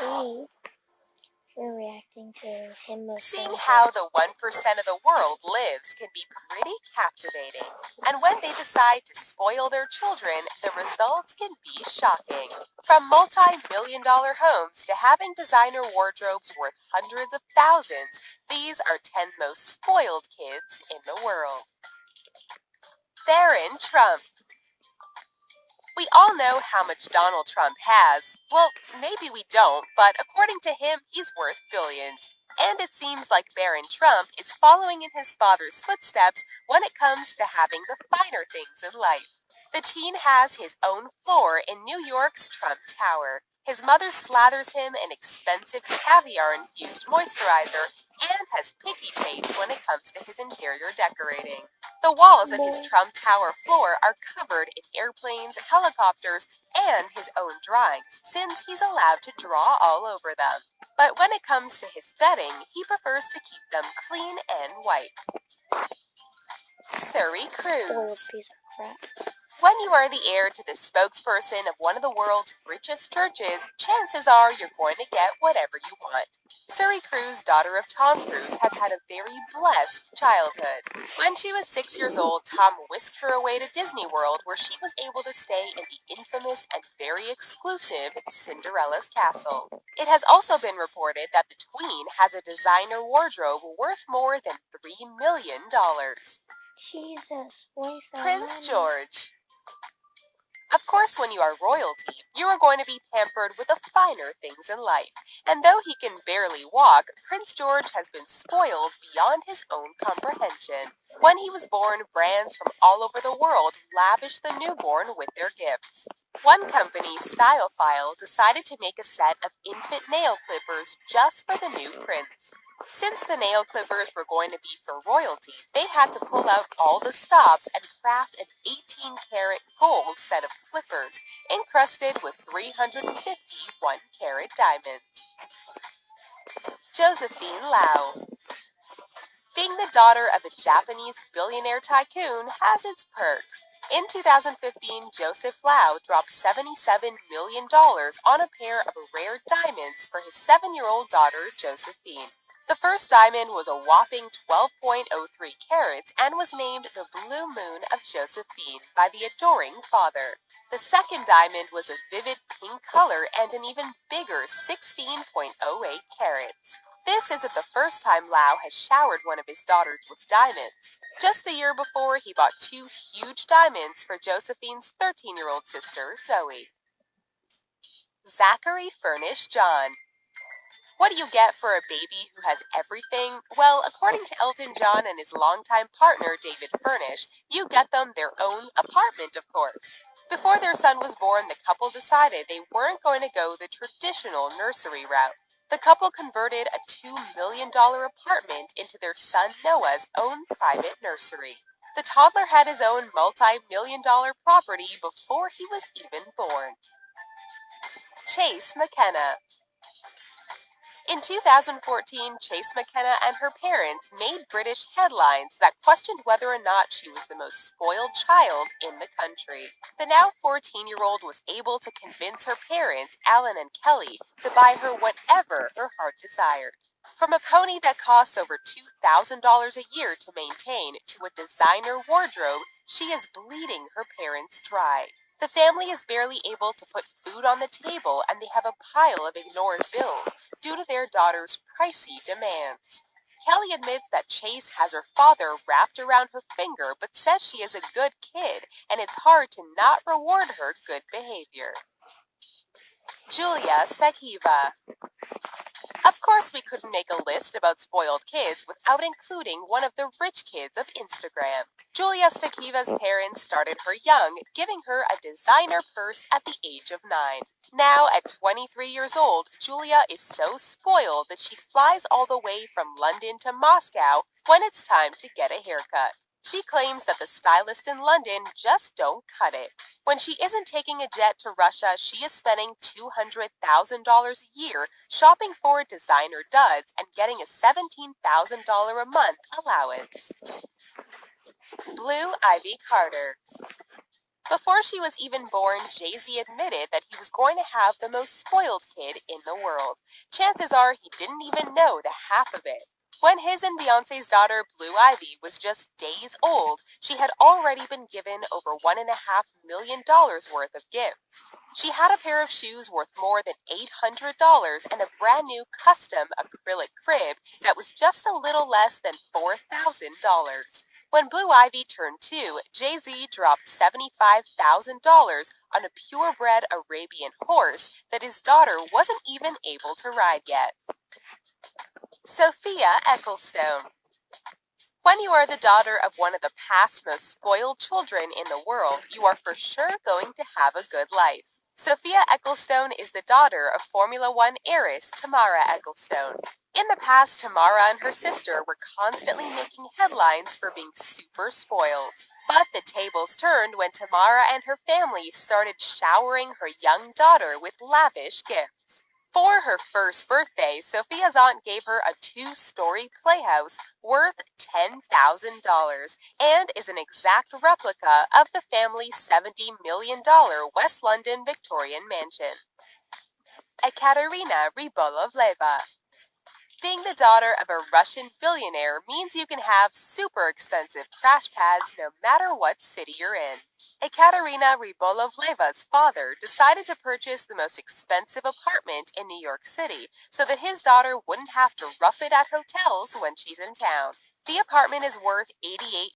Hey, we're reacting to Tim Seeing how the 1% of the world lives can be pretty captivating. And when they decide to spoil their children, the results can be shocking. From multi-million-dollar homes to having designer wardrobes worth hundreds of thousands, these are 10 most spoiled kids in the world. Barron Trump. We all know how much Donald Trump has. Well, maybe we don't, but according to him, he's worth billions. And it seems like Barron Trump is following in his father's footsteps when it comes to having the finer things in life. The teen has his own floor in New York's Trump Tower. His mother slathers him in expensive caviar-infused moisturizer and has picky taste when it comes to his interior decorating. The walls of his Trump Tower floor are covered in airplanes, helicopters, and his own drawings, since he's allowed to draw all over them. But when it comes to his bedding, he prefers to keep them clean and white. Suri Cruise. piece of crap. When you are the heir to the spokesperson of one of the world's richest churches, chances are you're going to get whatever you want. Suri Cruise, daughter of Tom Cruise, has had a very blessed childhood. When she was 6 years old, Tom whisked her away to Disney World, where she was able to stay in the infamous and very exclusive Cinderella's castle. It has also been reported that the tween has a designer wardrobe worth more than $3 million. Jesus, waste that Prince money. George. Of course, when you are royalty, you are going to be pampered with the finer things in life. And though he can barely walk, Prince George has been spoiled beyond his own comprehension. When he was born, brands from all over the world lavished the newborn with their gifts. One company, StyleFile, decided to make a set of infant nail clippers just for the new prince. Since the nail clippers were going to be for royalty, they had to pull out all the stops and craft an 18-karat gold set of clippers encrusted with 350 1-carat diamonds. Josephine Lau. Being the daughter of a Japanese billionaire tycoon has its perks. In 2015, Joseph Lau dropped $77 million on a pair of rare diamonds for his 7-year-old daughter, Josephine. The first diamond was a whopping 12.03 carats and was named the Blue Moon of Josephine by the adoring father. The second diamond was a vivid pink color and an even bigger 16.08 carats. This isn't the first time Lau has showered one of his daughters with diamonds. Just the year before, he bought 2 huge diamonds for Josephine's 13-year-old sister, Zoe. Zachary Furnish John. What do you get for a baby who has everything? Well, according to Elton John and his longtime partner, David Furnish, you get them their own apartment, of course. Before their son was born, the couple decided they weren't going to go the traditional nursery route. The couple converted a $2 million apartment into their son Noah's own private nursery. The toddler had his own multi-million-dollar property before he was even born. Chase McKenna. In 2014, Chase McKenna and her parents made British headlines that questioned whether or not she was the most spoiled child in the country. The now 14-year-old was able to convince her parents, Alan and Kelly, to buy her whatever her heart desired. From a pony that costs over $2,000 a year to maintain to a designer wardrobe, she is bleeding her parents dry. The family is barely able to put food on the table, and they have a pile of ignored bills due to their daughter's pricey demands. Kelly admits that Chase has her father wrapped around her finger, but says she is a good kid, and it's hard to not reward her good behavior. Julia Stakiva. Of course, we couldn't make a list about spoiled kids without including one of the rich kids of Instagram. Julia Stakiva's parents started her young, giving her a designer purse at the age of 9. Now, at 23 years old, Julia is so spoiled that she flies all the way from London to Moscow when it's time to get a haircut. She claims that the stylists in London just don't cut it. When she isn't taking a jet to Russia, she is spending $200,000 a year shopping for designer duds and getting a $17,000 a month allowance. Blue Ivy Carter. Before she was even born, Jay-Z admitted that he was going to have the most spoiled kid in the world. Chances are he didn't even know the half of it. When his and Beyoncé's daughter, Blue Ivy, was just days old, she had already been given over $1.5 million worth of gifts. She had a pair of shoes worth more than $800 and a brand new custom acrylic crib that was just a little less than $4,000. When Blue Ivy turned 2, Jay-Z dropped $75,000 on a purebred Arabian horse that his daughter wasn't even able to ride yet. Sophia Ecclestone. When you are the daughter of one of the past most spoiled children in the world, you are for sure going to have a good life. Sophia Ecclestone is the daughter of Formula One heiress Tamara Ecclestone. In the past, Tamara and her sister were constantly making headlines for being super spoiled. But the tables turned when Tamara and her family started showering her young daughter with lavish gifts. For her first birthday, Sophia's aunt gave her a 2-story playhouse worth $10,000 and is an exact replica of the family's $70 million West London Victorian mansion. Ekaterina Rybolovleva. Being the daughter of a Russian billionaire means you can have super expensive crash pads no matter what city you're in. Ekaterina Rybolovleva's father decided to purchase the most expensive apartment in New York City so that his daughter wouldn't have to rough it at hotels when she's in town. The apartment is worth $88